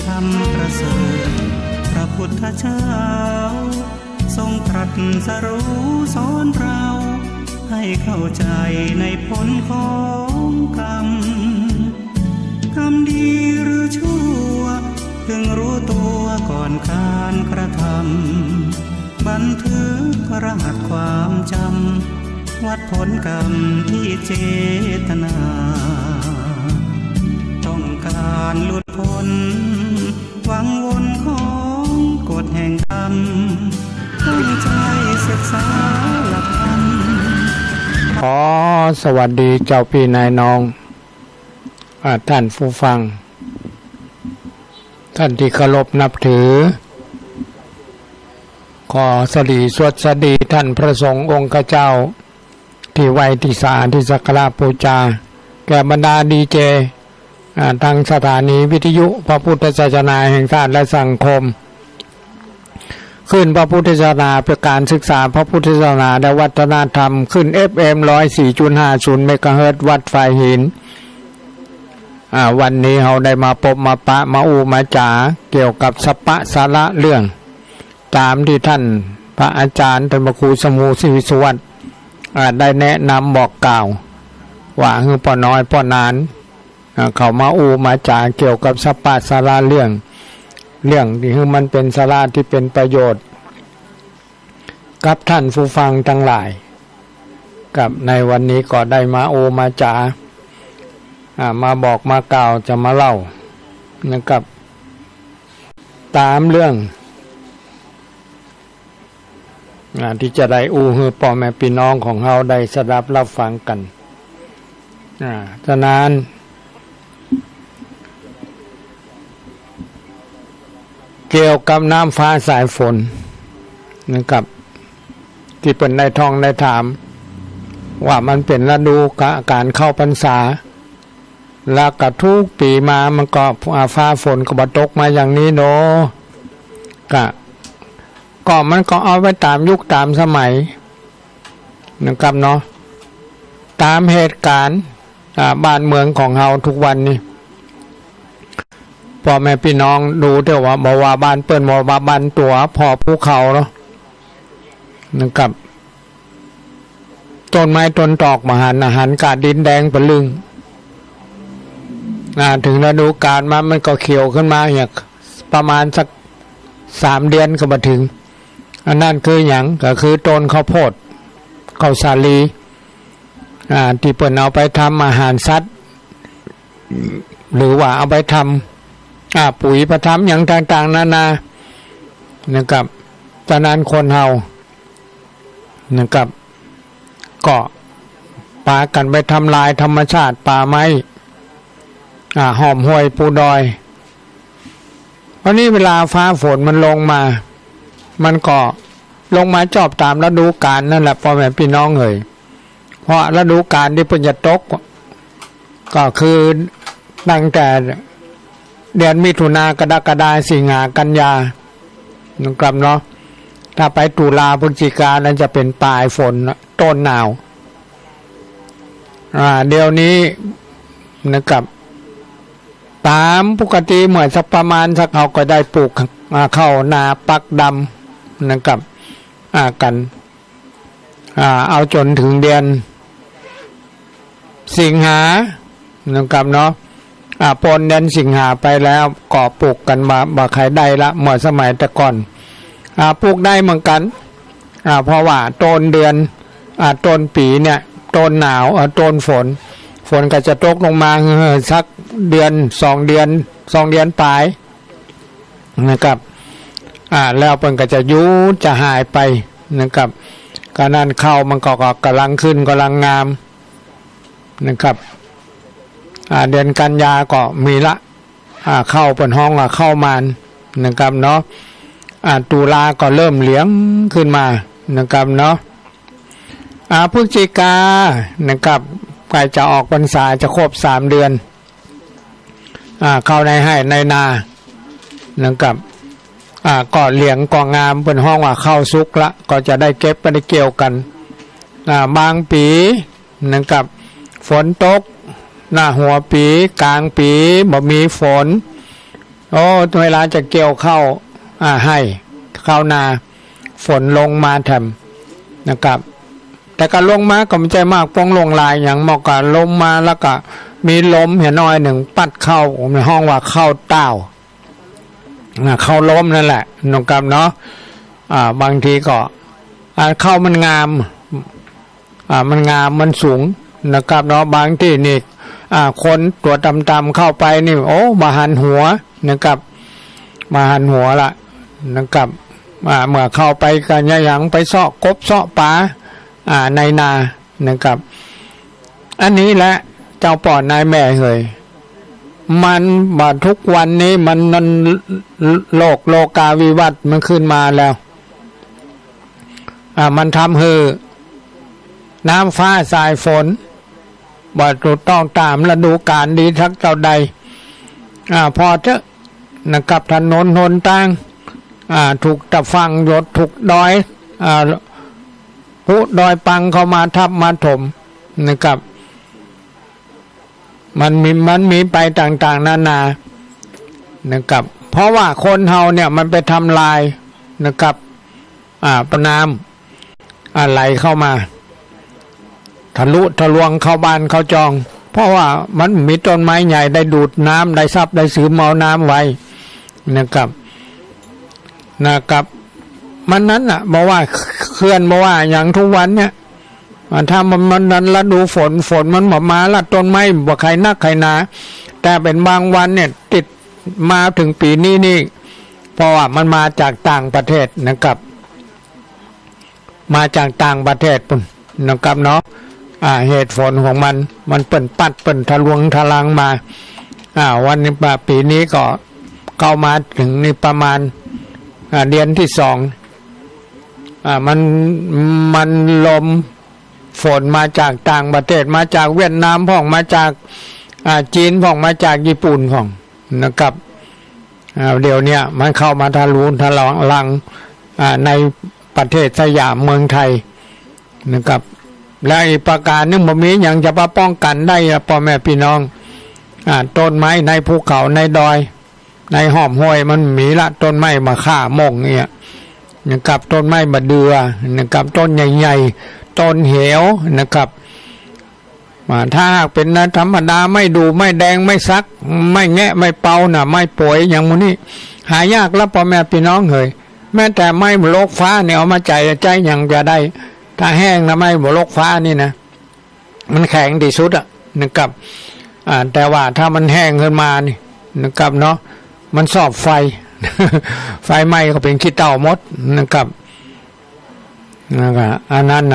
ธรรมประเสริฐพระพุทธเจ้าทรงตรัสสรู้สอนเราให้เข้าใจในผลของกรรมดีหรือชั่วพึงรู้ตัวก่อนการกระทำบันทึกรหัสความจำวัดผลกรรมที่เจตนาต้องการหลุดพ้นหวังวนของกฎแห่งกรรมตั้งใจศึกษาหลักธรรมขอสวัสดีเจ้าพี่นายน้องท่านผู้ฟังท่านที่เคารพนับถือขอสวัสดีท่านพระสงฆ์องค์เจ้าที่ไหว้ที่ศาลที่สักการะบูชาแก่บรรดาดีเจทางสถานีวิทยุพระพุทธศาสนาแห่งชาติและสังคมขึ้นพระพุทธศาสนาเพื่อการศึกษาพระพุทธศาสนาและวัฒนธรรมขึ้น FM 104.50 เมกะเฮิรตซ์วัดไฟหินวันนี้เราได้มาพบมาปะมามาจาเกี่ยวกับสัพพะสาระเรื่องตามที่ท่านพระอาจารย์ท่านพระครูสมูศรีวิศวัตรได้แนะนำบอกกล่าวว่าคือป้อน้อยป้อนานเขามามาจาเกี่ยวกับสัพพะสาระเรื่องที่คือมันเป็นสาระที่เป็นประโยชน์กับท่านผู้ฟังทั้งหลายกับในวันนี้ก็ได้มามาจามาบอกมากล่าวจะมาเล่านะครับตามเรื่องที่จะได้คือพ่อแม่พี่น้องของเราได้สดับรับฟังกันฉะนั้นเกี่ยวกับน้ำฟ้าสายฝนนะครับที่เป็นในท้องในถามว่ามันเป็นฤดูการเข้าพรรษาแล้วก็ทุกปีมามันก็ฟ้าฝนก็บ่ตกมาอย่างนี้เนาะก็มันก็เอาไว้ตามยุคตามสมัยนะครับเนาะตามเหตุการณ์บ้านเมืองของเราทุกวันนี้พ่อแม่พี่น้องดูเถอะว่าบ่ว่าบ้านเปิ้นบ่ว่าบ้านตัวพอภูเขาเนาะนะครับต้นไม้ต้นตอกมหันอาหารกาดดินแดงปะลึงถึงฤดูกาลมันก็เขียวขึ้นมาอย่างประมาณสัก3 เดือนก็มาถึงอันนั้นคืออย่างก็คือต้นข้าวโพดข้าวสาลีที่เปิ้นเอาไปทำอาหารสัตว์หรือว่าเอาไปทำปุ๋ยประทำอย่างต่างๆนานานะครับฉะนั้นคนเฮานะครับก็ปากันไปทำลายธรรมชาติป่าไม้หอมห้วยปูดอยวันนี้เวลาฟ้าฝนมันลงมามันก็ลงมาจอบตามฤดูกาลนั่นแหละพ่อแม่พี่น้องเอ่ยเพราะฤดูกาลที่เพิ่นจะตกก็คือตั้งแต่เดือนมิถุนากรกฎาสิงหากันยานะครับเนาะถ้าไปตุลาพฤศจิกานั้นจะเป็นปลายฝนต้นหนาวเดี๋ยวนี้นะครับตามปกติเหมือนสักประมาณสักเขาก็ได้ปลูกเข้านาปักดำนะครับกันเอาจนถึงเดือนสิงหานะครับเนาะปนเดือนสิงหาไปแล้วก็ปลูกกันมาบ่ใครได้ละเมื่อสมัยแต่ก่อนปลูกได้เหมือนกันเพราะว่าต้นเดือนต้นปีเนี่ยต้นหนาวต้นฝนก็จะตกลงมาสักเดือน2 เดือนปลายนะครับแล้วเพิ่นก็จะยุบจะหายไปนะครับก็นั่นเข้ามันก็กำลังขึ้นกำลังงามนะครับเดือนกันยาก็มีละเข้าเป็นห้องเข้ามานนะครับเนาะตุลาก็เริ่มเหลียงขึ้นมานะครับเนาะพฤศจิกานะครับใกล้จะออกพรรษาจะครบ3 เดือนเข้าในให้ในนานะครับก็เหลียงก็งามเป็นห้องว่าเข้าสุกละก็จะได้เก็บไปได้เกี่ยวกันบางปีนะครับฝนตกหน้าหัวปีกลางปีบ่มีฝน โอ้เวลาจะเกี่ยวเข้าให้เข้านาฝนลงมาแถมนะครับแต่ก็ลงมาก็ไม่ใจมากป้องลงลายอย่างมอกก็ลมมาแล้วก็มีลมเห็นน้อยหนึ่งปัดเข้าในห้องว่าเข้าเต้าเข้าล้มนั่นแหละนะครับเนาะบางทีก็เข้ามันงามมันงามมันสูงนะครับเนาะบางที่นี่คนตัวดำๆเข้าไปนี่โอ้มาหันหัวนะครับมาหันหัวละนะครับเมื่อเข้าไปกันอย่างไปเสาะกบเสาะปลาในนานะครับอันนี้แหละเจ้าป่อนายแม่เฮยมันมาทุกวันนี้มันโลกาวิวัฒน์มันขึ้นมาแล้วมันทำให้น้ำฟ้าสายฝนบ่ถูกต้องตามฤดูกาลดีทักเท่าใดพอเถอะนะครับถนนหนทางถูกตะฟังยศถูกดอยผู้ดอยปังเข้ามาทับมาถมนะครับมันมีไปต่างๆนานานะครับเพราะว่าคนเฮาเนี่ยมันไปทำลายนะครับน้ำไหลเข้ามาทะลุทะลวงเข้าบ้านเข้าจองเพราะว่ามันมีต้นไม้ใหญ่ได้ดูดน้ำได้ซับได้สืบเอาน้ำไว้นะครับมันนั้นบอกว่าเคลื่อนบอกว่าอย่างทุกวันเนี่ยถ้ามันนั้นละดูฝนมันมาละต้นไม้บ่ใครนักใครหนาแต่เป็นบางวันเนี่ยติดมาถึงปีนี้นี่เพราะว่ามันมาจากต่างประเทศนะครับมาจากต่างประเทศปุ่นนะครับเนาะเหตุผลของมันเปิ่นปัดเปิ่นทะลวงทะลังมาวันนี้ปีนี้ก็เข้ามาถึงนี่ประมาณเดือนที่2มันลมฝนมาจากต่างประเทศมาจากเวียดนามพ่องมาจากจีนพ่องมาจากญี่ปุ่นพ่องนะครับเดี๋ยวนี้มันเข้ามาทะลุทะลังในประเทศสยามเมืองไทยนะครับและอีกประการนึงบ่มีอย่างจะป้องกันได้พ่อแม่พี่น้องต้นไม้ในภูเขาในดอยในห้อมห้วยมันมีละต้นไม้มาฆ่ามงเนี่ยนะครับต้นไม้บะเดือนะครับต้นใหญ่ๆต้นเหวนะครับถ้าหากเป็นธรรมดาไม่ดูไม่แดงไม่ซักไม่แงะไม่เป่าไม่ป่วยอย่างนี้หายากแล้วพ่อแม่พี่น้องเฮ้ยแม้แต่ไม้โลกฟ้าเนี่ยเอามาใจอย่างจะได้ถ้าแห้งนะไม้โลกฟ้านี่นะมันแข็งที่สุดนะครับแต่ว่าถ้ามันแห้งขึ้นมานี่นะครับเนาะมันสอบไฟ ไฟไหม้ก็เป็นขี้เต่าหมดนะครับอันนั้น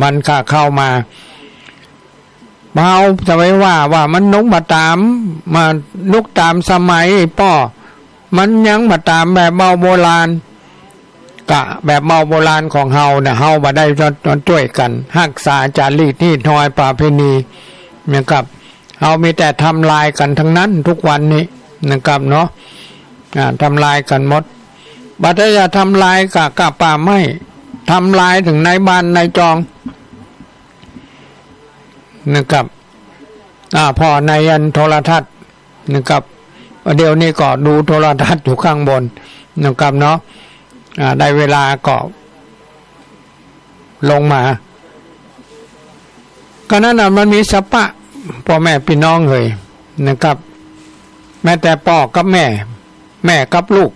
มันก็เข้ามาเบาจะไว้ว่ามันนุกมาตามมานุกตามสมัยป้อมันยังมาตามแบบเบาโบราณกะแบบเบาโบราณของเฮาเนี่ยเฮามาได้ช่วยกันรักษาจารีตนี่ทอยประเพณีนะครับเฮามีแต่ทำลายกันทั้งนั้นทุกวันนี้นะครับเนาะทำลายกันหมดบัดจะทำลายกะป่าไม้ทำลายถึงในบ้านในจองนะครับพอในอันโทรทัศน์นะครับเดี๋ยวนี้ก็ดูโทรทัศน์อยู่ข้างบนนะครับเนาะได้เวลาก็ลงมาก็นั้นมันมีสปะพ่อแม่พี่น้องเลยนะครับแม้แต่พ่อกับแม่กับลูก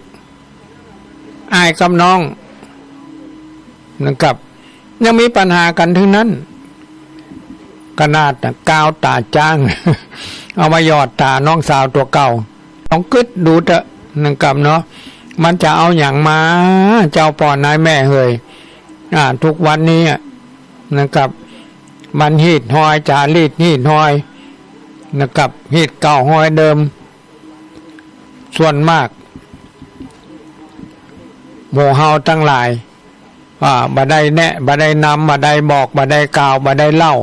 อายกับน้องนะครับยังมีปัญหากันถึงนั้นขนาดกาวตาจ้าง เอามาหยอดตาน้องสาวตัวเก่าต้องกึดดูเถอะนะครับเนาะมันจะเอาอย่างมาเจ้าป่อนายแม่เฮยทุกวันนี้นะครับมันฮีดหอยจารีดฮีดหอยนะครับฮีดเก่าหอยเดิมส่วนมากหมู่เฮาทั้งหลายบ่ได้แนะบ่ได้นำบ่ได้บอกบ่ได้กล่าวบ่ได้เล่า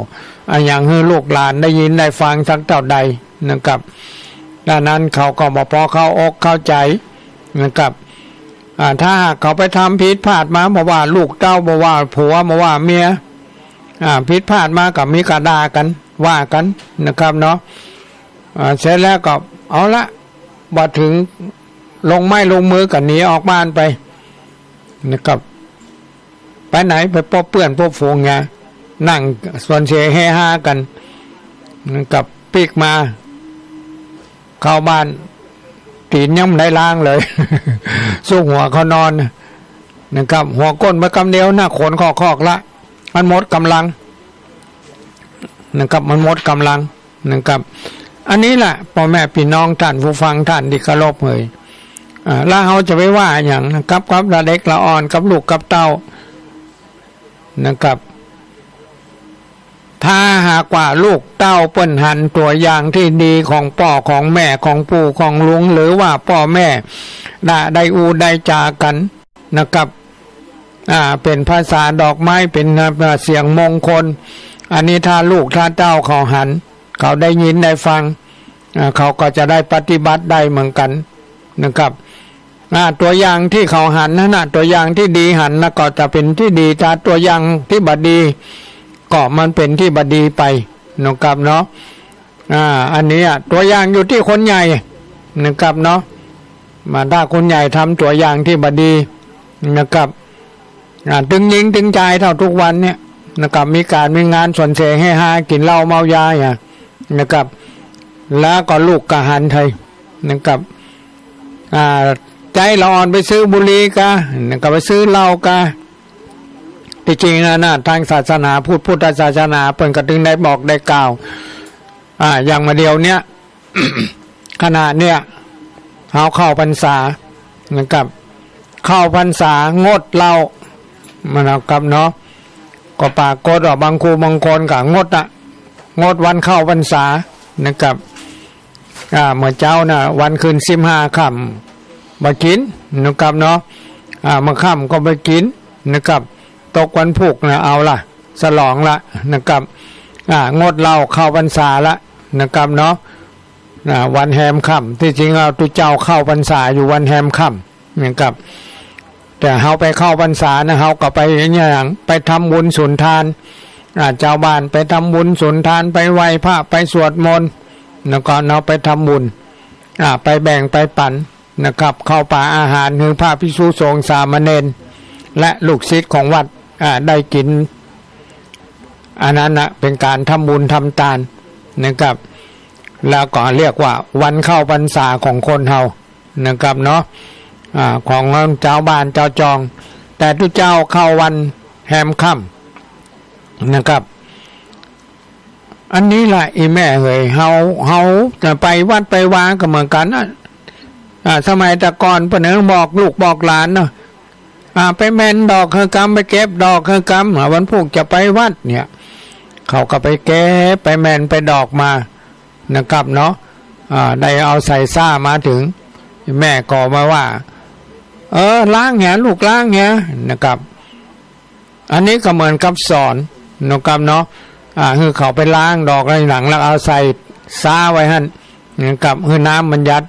อย่างให้ลูกหลานได้ยินได้ฟังสักเท่าใดนะครับดังนั้นเขาก็บ่พอเข้าอกเข้าใจนะครับถ้าเขาไปทำผิดพลาดมาบอกว่าลูกเต้าบอกว่าผัวบอกว่าเมียผิดพลาดมากับมีกระดากันว่ากันนะครับเนาะเสร็จแล้วก็เอาละบ่ถึง ลงไม้ลงมือกันหนีออกบ้านไปนะครับไปไหนไปพบเพื่อนพบฝูงไงนั่งส่วนเชเฮฮากันกับปีกมาเข้าบ้านตีนยังไม่ได้ล้างเลย สู้หัวเขานอนนะครับหัวก้นมากำเดียวหน้าขนคอกละมันหมดกำลังนะครับมันหมดกำลังนะครับอันนี้แหละพ่อแม่พี่น้องท่านผู้ฟังท่านที่เคารพเลยแล้วเขาจะไปว่าอย่างนะครับกับละเด็กละอ่อนกับลูกกับเต้านะครับถ้าหากว่าลูกเต้าเปิ้นหันตัวอย่างที่ดีของพ่อของแม่ของปู่ของลุงหรือว่าพ่อแม่ได้ได้จากันนะครับเป็นภาษาดอกไม้เป็นเสียงมงคลอันนี้ถ้าลูกถ้าเต้าเขาหันเขาได้ยินได้ฟังเขาก็จะได้ปฏิบัติได้เหมือนกันนะครับตัวอย่างที่เขาหันนั่นตัวอย่างที่ดีหันนะก็จะเป็นที่ดีถ้าตัวอย่างที่บดีก็มันเป็นที่บดีไปนะครับเนาะอันนี้ตัวอย่างอยู่ที่คนใหญ่นะครับเนาะมาถ้าคนใหญ่ทำตัวอย่างที่บดีนะครับตึงยิงตึงใจเท่าทุกวันเนี่ยนะครับมีการมีงานส่วนเสให้หากินเหล้าเมายานะครับแล้วก็ลูกกะหันไทยนะครับใจเราอ่อนไปซื้อบุหรี่กะนะครับไปซื้อเหล้ากะที่จริงนะทางศาสนาพุทธศาสนาเปิ่นก็ถึงได้บอกได้กล่าวอย่างมาเดียวเนี้ย ขณะเนี้ยเขาเข้าพรรษานะครับเข้าพรรษางดเหล้ามันนะครับเนาะก็ปากฏว่าบางครูบางคนก็งดวันเข้าพรรษานะครับเมื่อเจ้านะวันคืน15 ค่ำมากินนะครับเนาะมาค่ำก็ไปกินนะครับตกวันพุกนะเอาล่ะฉลองละนะครับงดเหล้าเข้าพรรษาละนะครับเนาะวันแฮมค่ำที่จริงเราตุเจ้าเข้าพรรษาอยู่วันแฮมค่ำนะครับแต่เขาไปเข้าพรรษานะเขาก็ไปอย่างไปทำบุญสุนทานเจ้าบ้านไปทำบุญสุนทานไปไหว้พระไปสวดมนต์แล้วก็เราไปทำบุญไปแบ่งไปปันนะครับเข้าป่าอาหารคือพระภิกษุสงฆ์สามเณรและลูกศิษย์ของวัดได้กินอันนั้นนะเป็นการทำบุญทำทานนะครับแล้วก็เรียกว่าวันเข้าพรรษาของคนเฮานะครับเนาะของเจ้าบ้านเจ้าจองแต่ทุกเจ้าเข้าวันแฮมค่ำนะครับอันนี้แหละอีแม่เฮ้ยเฮาจะไปวัดไปวาก็เหมือนกันนะสมัยแต่ก่อนเพิ่นบอกลูกบอกหลานเนาะไปแม่นดอกเฮือกำไปเก็บดอกเฮือกำวันพุกจะไปวัดเนี่ยเขาก็ไปเก็บไปแม่นไปดอกมานะครับเนาะได้เอาใส่ซ่ามาถึงแม่ก็มาว่าล้างแหลูกล้างแหนะครับอันนี้ก็เหมือนกับสอนนะครับเนาะคือเขาไปล้างดอกอะไรหลังแล้วเอาใส่ซ่าไว้หั่นนะครับคือน้ำมันยัด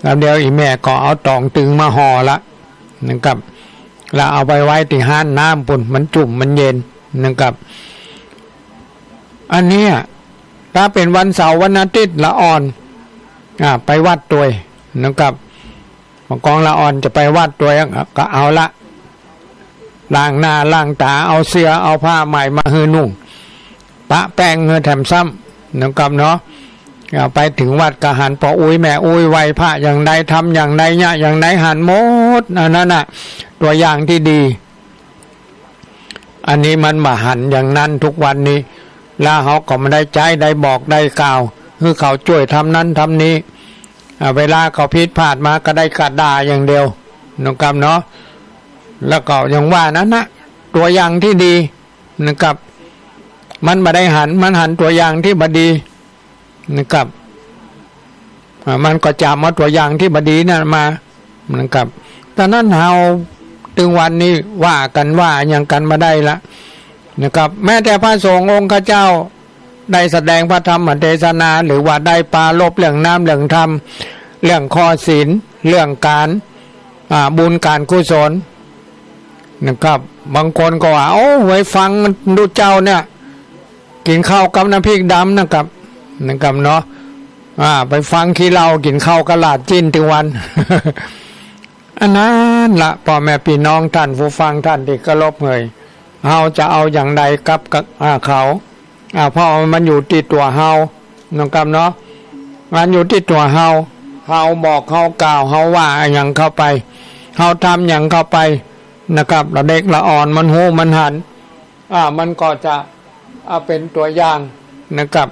แล้วเดี๋ยวอีแม่ก็เอาตองตึงมาห่อละนะครับแล้วเอาไปไว้ที่ห้านน้ำปุ่นมันจุ่มมันเย็นนะครับอันนี้ถ้าเป็นวันเสาร์วันอาทิตย์ละอ่อนไปวัดตัวนะครับกองละอ่อนจะไปวัดตัวก็เอาละล้างหน้าล้างตาเอาเสื้อเอาผ้าใหม่มาหือนุ่งปะแป้งเงือแถมซ้ำนะครับเนาะไปถึงวัดกะหันปออุ้ยแม่อุ้ยไหวพระอย่างใดทำอย่างใดเนี่ยอย่างใดหันหมดนั่นน่ะตัวอย่างที่ดีอันนี้มันมาหันอย่างนั้นทุกวันนี้แล้วเขาก็ไม่ได้ใจได้บอกได้กล่าวคือเขาช่วยทำนั้นทำนี้เวลาเขาผิดพลาดมาก็ได้กระด่าอย่างเดียวนะครับเนาะแล้วก็อย่างว่านั้นนะตัวอย่างที่ดีนะครับมันมาได้หันมันหันตัวอย่างที่บดีนะครับมันก็จำมาตัวอย่างที่บดีนั่นมานะครับแต่นั้นเราถึงวันนี้ว่ากันว่าอย่างกันมาได้ละนะครับแม้แต่พระสงฆ์องค์เจ้าได้แสดงพระธรรมเทศนาหรือว่าได้ปราลบเรื่องน้ำเรื่องธรรมเรื่องข้อศีลเรื่องการบุญการกุศลนะครับบางคนก็ว่าโอ้ไว้ฟังดูเจ้าเนี่ยกินข้าวกับน้ำพริกดำนะครับเนาะไปฟังขี้เหล้ากินข้าวกระลาดจิ้นทุกวัน อันนั้นละพ่อแม่พี่น้องท่านผู้ฟังท่านที่เคารพเอ่ยเราจะเอาอย่างใดกับเขาเพราะมันอยู่ที่ตัวเฮานะครับเนาะมันอยู่ที่ตัวเฮาบอกเฮากล่าวเฮาว่าอย่างเข้าไปเฮาทำอย่างเข้าไปนะครับละเด็กละอ่อนมันหูมันหันมันก็จะเป็นตัวอย่างนะครับ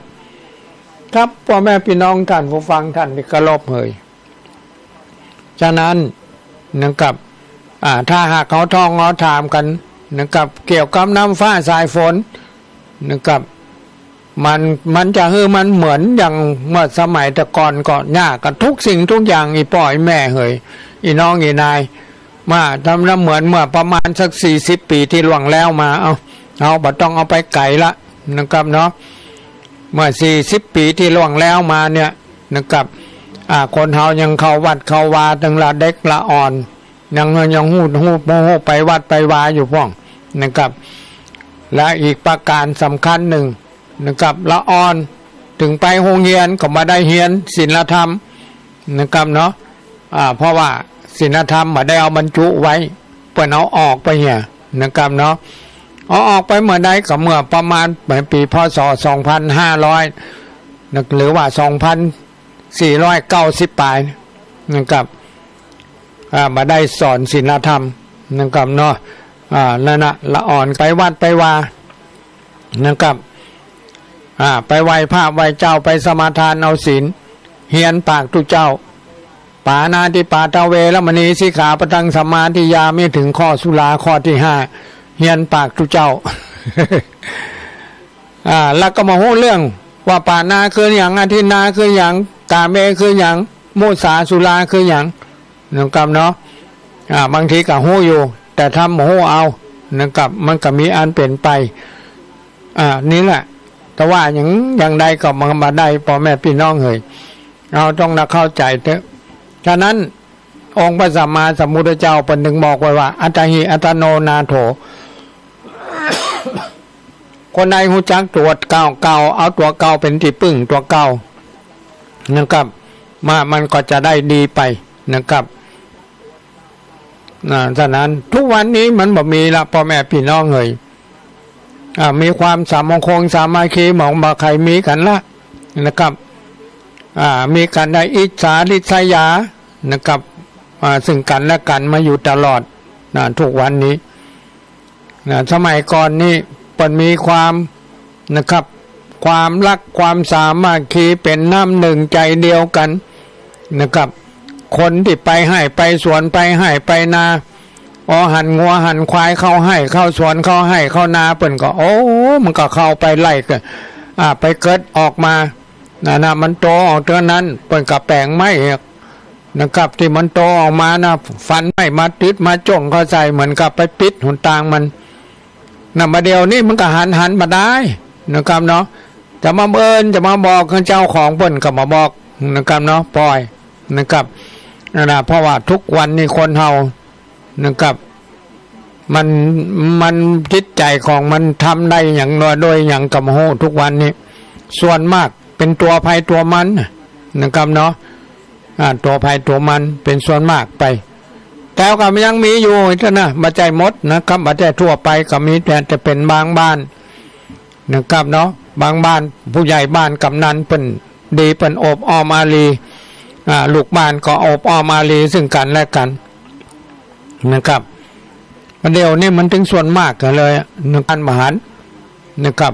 ครับพ่อแม่พี่น้องท่านผู้ฟังท่านที่เคารพเอ่ยฉะนั้นนะครับถ้าหากเขาท่องเขาถามกันนะครับเกี่ยวกับน้ำฟ้าสายฝนนะครับมันจะมันเหมือนอย่างเมื่อสมัยแต่ก่อนยากกันทุกสิ่งทุกอย่างอีป่อยแม่เฮยอีน้องอีนายมาทำแล้วเหมือนเมื่อประมาณสัก40 ปีที่ล่วงแล้วมาเอาบ่ต้องเอาไปไกลละนะครับเนาะเมื่อ40 ปีที่ล่วงแล้วมาเนี่ยนะครับคนเฮายังเข้าวัดเข้าวาตั้งละเด็กละอ่อนยังหูไปวัดไปวาอยู่พ่องนะครับและอีกประการสำคัญหนึ่งนะครับละอ่อนถึงไปโรงเรียนก็มาได้เรียนศีลธรรมนะครับเนาะเพราะว่าศีลธรรมมาได้เอาบรรจุไว้เปิดเอาออกไปเนี่ยนะครับเนาะเอาออกไปเมื่อใดก็เมื่อประมาณปีพ.ศ. 2500หรือว่า2490 ปลายนะครับมาได้สอนศีลธรรมนะครับเนาะนั่นนะละอ่อนไปวัดไปวานะครับไปไหว้พระไหว้เจ้าไปสมาทานเอาศีลเฮียนปากตุเจ้าปานาติปาตาเวรมณีสิกขาปตังสัมมาทิยาไม่ถึงข้อสุราข้อที่5เฮียนปากตุเจ้า แล้วก็มาพูดเรื่องว่าปานาคืออย่างอธินาคืออย่างกาเมคืออย่างมุสาสุราคืออย่างนะครับเนาะบางทีก็หู้อยู่แต่ทำหู้เอานะครับมันก็มีอันเปลี่ยนไปนี่แหละแต่ว่าอย่างใดก็มาได้พ่อแม่พี่น้องเฮยเราต้องเข้าใจเถอะฉะนั้นองค์พระสัมมาสัมพุทธเจ้าเป็นถึงบอกไว้ว่าอัตหิอัตโนนาโถ คนใดหูจักตัวเก่าเอาตัวเก่าเป็นที่พึ่งตัวเก่านะครับมันก็จะได้ดีไปนะครับฉะนั้นทุกวันนี้มันบ่มีละพ่อแม่พี่น้องเลยมีความสามัคคีสามัคคีหมองบ่ใครมีกันละนะครับมีกันได้อิจฉาริษยานะครับซึ่งกันและกันมาอยู่ตลอดทุกวันนี้สมัยก่อนนี่มันมีความนะครับความรักความสามัคคีเป็นน้ำหนึ่งใจเดียวกันนะครับคนที่ไปให้ไปสวนไปให้ไปนาหันงัวหันควายเข้าให้เข้าสวนเข้าให้เข้านาเปิ่นก็มันก็เข้าไปไล่กันไปเกิดออกมามันโตออกเท่านั้นเปิ่นกับแปลงไม้นะครับที่มันโตออกมาฟันไม้มาติดมาจ้องเข้าใส่เหมือนกับไปปิดหนทางมันมาเดียวนี่มันก็หันมาได้นะครับเนาะจะมาจะมาบอกเจ้าของเปิ่นก็มาบอกนะครับเนาะปล่อยนะครับเพราะว่าทุกวันนี้คนเฮานะครับมันจิตใจของมันทำได้อย่างน้อยโดยอย่างกับโหทุกวันนี้ส่วนมากเป็นตัวภัยตัวมันนะครับเนาะตัวภัยตัวมันเป็นส่วนมากไปแต่ก็ยังมีอยู่นะมาใจมดนะครับมาใจทั่วไปก็มีแต่จะเป็นบางบ้านนะครับเนาะบางบ้านผู้ใหญ่บ้านกำนันเป็นดีเป็นอบอ้อมอารีลูกบ้านก็อบอ้อมอารีซึ่งกันและกันนะครับเดี๋ยวนี้มันถึงส่วนมากกันเลยการมหันนะครับ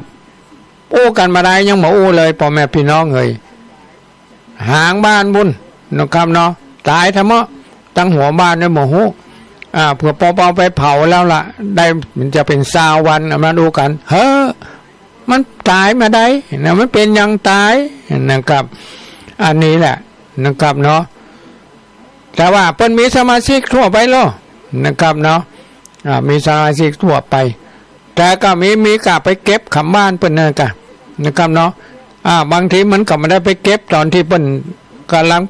กันมาได้ยังมาเลยพ่อแม่พี่น้องเลยหางบ้านบุญนะครับเนาะตายทำไมตั้งหัวบ้านเนี่ยโมโหเผื่อปอไปเผาแล้วล่ะได้มันจะเป็น20 วันมาดูกันมันตายมาได้นะมันเป็นยังตายนะครับอันนี้แหละนะครับเนาะแต่ว่าเปิ้นมีสมาชิกทั่วไปหรอนะครับเนาะมีสมาชิกทั่วไปแต่ก็มีกะไปเก็บขำบ้านเปิ้นนะครับเนาะบางทีมันก็ไม่ได้ไปเก็บตอนที่เปิ้นกำลัง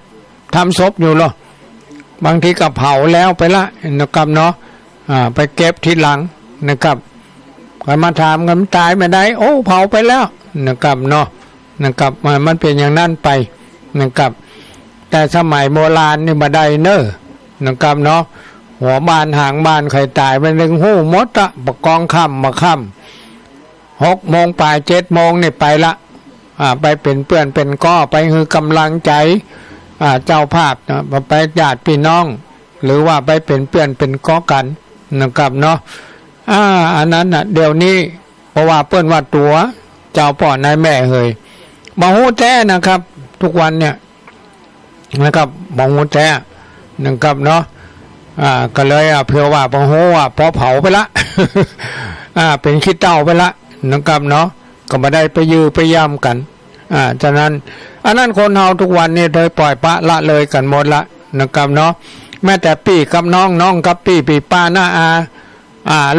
ทำศพอยู่หรอบางทีก็เผาแล้วไปละนะครับเนาะไปเก็บทีหลังนะครับก็มาถามกันตายไม่ได้เผาไปแล้วนะครับเนาะนะครับมันเป็นอย่างนั้นไปนะครับแต่สมัยโบราณนี่มาได้เนอะ นะครับเนาะหัวบ้านหางบ้านใครตายไปหนึ่งหู้มดละประกองค่ำมาค่ำ6 โมงปลาย7 โมงนี่ไปละไปเป็นเพื่อนเป็นก้อไปคือกำลังใจเจ้าภาพนะไปญาติพี่น้องหรือว่าไปเป็นเพื่อนเป็นก้อกันนะครับเนาะอันนั้นเดี๋ยวนี้เพราะว่าเปิ้นว่าตัวเจ้าพ่อนายแม่เฮยมาหูแท้นะครับทุกวันเนี่ยนะครับมาหูแท้นะครับเนาะก็เลยเพื่อว่าบางโหว่าพอเผาไปละ เป็นขี้เต่าไปละนะครับเนาะก็มาได้ไปยื้อไปย่ำกันฉะนั้นอันนั้นคนเฮาทุกวันนี่โดยปล่อยปะละเลยกันหมดละนะครับเนาะแม้แต่พี่กับน้องกับพี่ป้าหน้า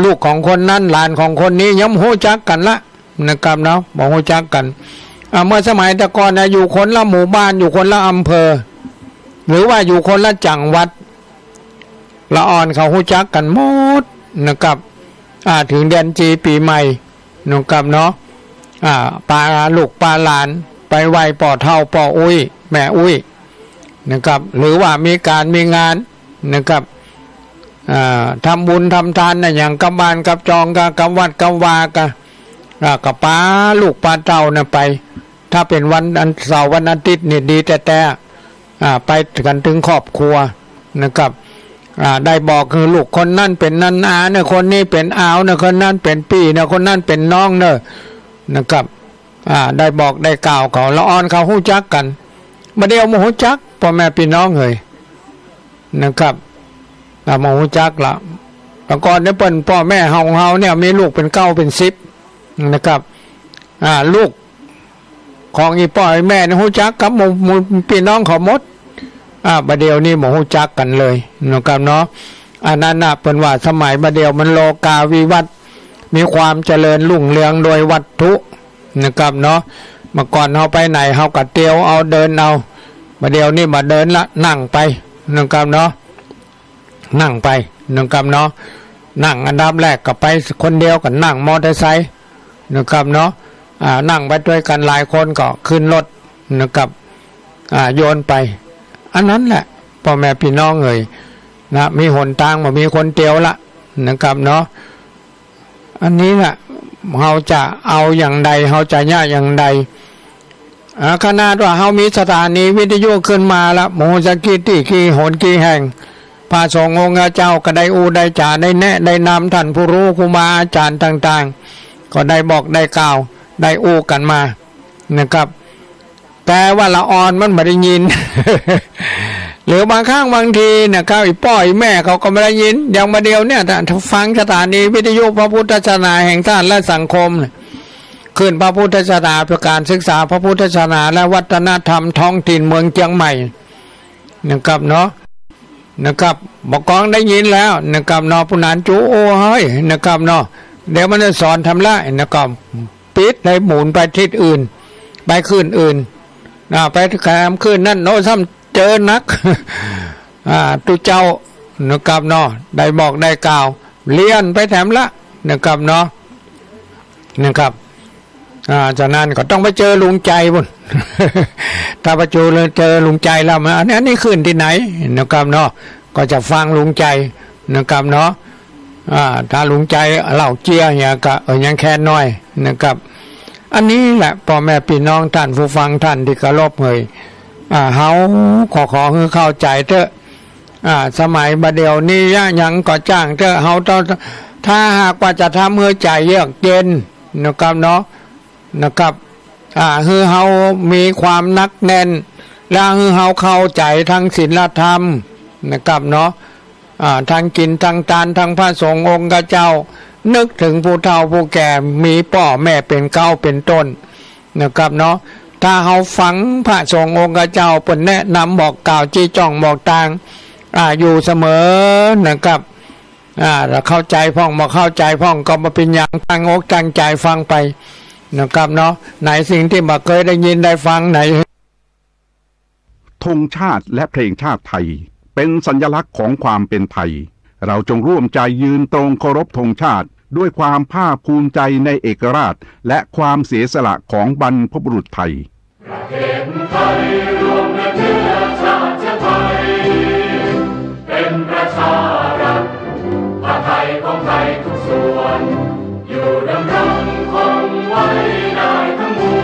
ลูกของคนนั้นหลานของคนนี้ย้ำหูจักกันละนะครับเนาะบอกหูจักกันเมื่อสมัยแต่ก่อนนะอยู่คนละหมู่บ้านอยู่คนละอำเภอหรือว่าอยู่คนละจังหวัดละอ่อนเขาหูจักกันหมดนะครับถึงเดือนจีปีใหม่นะครับเนาะปาลูกปาหลานไปไหว้ป่อเท่าป่ออุ้ยแม่อุ้ยนะครับหรือว่ามีการมีงานนะครับทำบุญทำทานนะอย่างกับบ้านกับจองกับวัดกับวากับป้าลูกป้าเจ้านะไปถ้าเป็นวันเสาร์วันอาทิตย์นี่ดีแต่ไปกันถึงครอบครัวนะครับได้บอกคือลูกคนนั่นเป็นนันอาเนี่ยคนนี้เป็นอาวเนี่ยคนนั้นเป็นพี่เนี่ยคนนั้นเป็นน้องเนี่ยนะครับได้บอกได้กล่าวเขาละอ่อนเขาหู้จักกันมาเดียวมาหู้จักพ่อแม่พี่น้องเลยนะครับมาหู้จักละแต่ก่อนเนี่ยเป็นพ่อแม่เฮาเนี่ยมีลูกเป็น9เป็น10นะครับลูกของอีพ่ออีแม่เนี่ยหู้จักกับหมู่พี่น้องเขาหมดบัดเดียวนี่หมู่หู้จักกันเลยนะครับเนาะอันนั้นเป็นว่าสมัยบัดเดียวมันโลกาวิวัฒน์มีความเจริญรุ่งเรืองโดยวัตถุนะครับเนาะเมื่อก่อนเฮาไปไหนเฮาก็เตียวเอาเดินเอาบัดเดียวนี่มาเดินละนั่งไปนะครับเนาะนั่งไปนะครับเนาะนั่งอันดับแรกก็ไปคนเดียวกันนั่งมอเตอร์ไซค์นะครับเนาะนั่งไปด้วยกันหลายคนก็ขึ้นรถนะครับโยนไปอันนั้นแหละพ่อแม่พี่น้องเลยนะมีหนทางมามีคนเตียวละนะครับเนาะอันนี้แหละเราจะเอาอย่างใดเราจะย่าอย่างใดขนาดว่าเรามีสถานีวิทยุขึ้นมาละโมจะกี่หนกี่แห่งพระสงฆ์องค์เจ้าก็ได้ได้จ่าได้แนะได้นำท่านผู้รู้ครูบาอาจารย์ต่างๆก็ได้บอกได้กล่าวได้กันมานะครับแต่ว่าละอ่อนมันไม่ได้ยิน หรือบางครั้งบางทีนะครับอีพ่ออีแม่เขาก็ไม่ได้ยินอย่างมาเดียวเนี่ยฟังสถานีวิทยุพระพุทธศาสนาแห่งชาติและสังคมขึ้นพระพุทธศาสนาประการศึกษาพระพุทธศาสนาและวัฒนธรรมท้องถิ่นเมืองเชียงใหม่นะครับเนาะนะครับบอกกองได้ยินแล้วนะครับเนาะผู้นานจูโอ้เฮ้ยนะครับเนาะเดี๋ยวมันจะสอนทำละนะครับปิดเลยหมุนไปทิศอื่นไปขึ้นอื่นไปแคมขึ้นนั่นโน้ซ้ำเจอนักตุเจ้านะครับเนาะได้บอกได้กล่าวเลี้ยนไปแถมละนะครับเนาะนะครับจากนั้นก็ต้องไปเจอลุงใจบุญ ถ้าไปเจอลุงใจแล้วอันนี้ขึ้นที่ไหนนะครับเนาะก็จะฟังลุงใจนะครับเนาะถ้าลุงใจเหล่าเจียเนี่ยก็ยังแค่น้อยนะครับอันนี้แหละพ่อแม่พี่น้องท่านผู้ฟังท่านที่เคารพเลยเฮาขอคือเข้าใจเถอะสมัยบัดเดียวนี้ยังก็จ้างเถอะเฮาต้องถ้าหากว่าจะทำเมื่อใจเยือกเย็นนะครับเนาะนะครับคือเฮามีความนักแน่นแล้วคือเฮาเข้าใจทั้งศีลธรรมนะครับเนาะทั้งกินทั้งทานทั้งพระสงฆ์องค์เจ้านึกถึงผู้เฒ่าผู้แก่มีพ่อแม่เป็นเก้าเป็นต้นนะครับเนาะถ้าเขาฟังพระสงฆ์องค์เจ้าเปิ่นแนะนำบอกกล่าวจี้จ้องบอกทางอยู่เสมอนะครับเข้าใจพ่องมาเข้าใจพ่องก็มาเป็นอย่างตั้งอกตั้งใจฟังไปนะครับเนาะไหนสิ่งที่มาเคยได้ยินได้ฟังไหนธงชาติและเพลงชาติไทยเป็นสัญลักษณ์ของความเป็นไทยเราจงร่วมใจยืนตรงเคารพธงชาติด้วยความภาคภูมิใจในเอกราชและความเสียสละของบรรพบุรุษไทยประเทศไทยรวมและเชื้อชาติไทยเป็น รอยู่ดำรงคงไว้